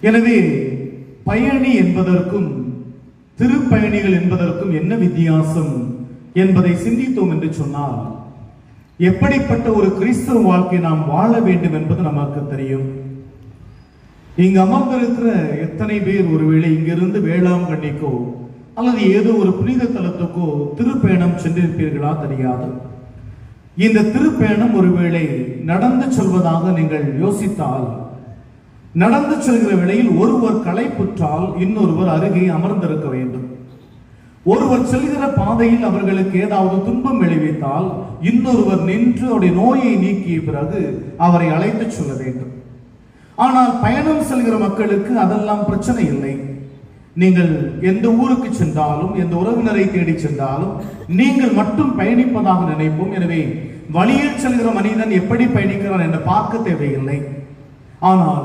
எனவே பயணி என்பதற்கும் திருப்பயணிகள் என்பதற்கும் என்ன வித்தியாசம் என்பதை சிந்தித்தோம் என்று சொன்னால், எப்படிப்பட்ட ஒரு கிறிஸ்தவ வாழ்க்கை நாம் வாழ வேண்டும் என்பது நமக்கு தெரியும். இங்கு அமர்ந்திருக்கிற எத்தனை பேர் ஒருவேளை இங்கிருந்து வேளாங்கண்ணிக்கோ அல்லது ஏதோ ஒரு புனித தலத்துக்கோ திருப்பயணம் சென்றிருப்பீர்களா தெரியாது. இந்த திருப்பயணம் ஒருவேளை நடந்து செல்வதாக நீங்கள் யோசித்தால், நடந்து செல்கிற வேளையில் ஒருவர் களைப்புற்றால் இன்னொருவர் அருகே அமர்ந்திருக்க வேண்டும். ஒருவர் செல்கிற பாதையில் அவர்களுக்கு ஏதாவது துன்பம் விளைவித்தால் இன்னொருவர் நின்று அவருடைய நோயை நீக்கிய பிறகு அவரை அழைத்து செல்ல வேண்டும். ஆனால் பயணம் செல்கிற மக்களுக்கு அதெல்லாம் பிரச்சனை இல்லை. நீங்கள் எந்த ஊருக்கு சென்றாலும், எந்த உறவினரை தேடி சென்றாலும் நீங்கள் மட்டும் பயணிப்பதாக நினைப்போம். எனவே வழியில் செல்கிற மனிதன் எப்படி பயணிக்கிறான் என்று பார்க்க தேவையில்லை. ஆனால்